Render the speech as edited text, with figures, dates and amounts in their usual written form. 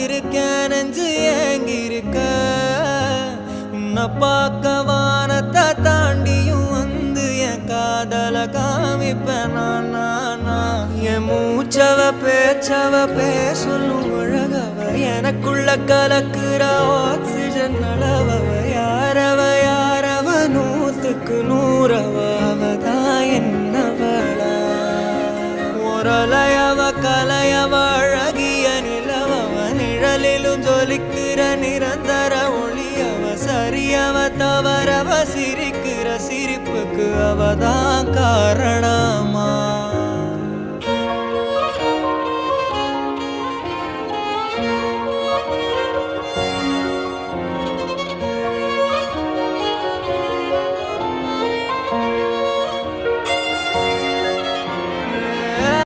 காத்திருக்கேன் நெஞ்சு ஏங்கிருக்க உன்னை பார்க்க வானத்தை தாண்டியும் வந்து என் காதல காமிப்பேன் நான் என் மூச்சவ பேச்சவ பேசலும் அழகவ எனக்குள்ள கலக்குற ஆக்சிஜன் அளவவ யாரவ நூத்துக்கு நூறவ அவதான் என்னவளா ஒரலையவ கலையவ அழகிய நிலவவ நிழலிலும் ஜொலிக்கிற நிரந்தர ஒளியவ சரியவ தவறவ சிரிக்கிற சிரிப்புக்கு அவதான் காரணமா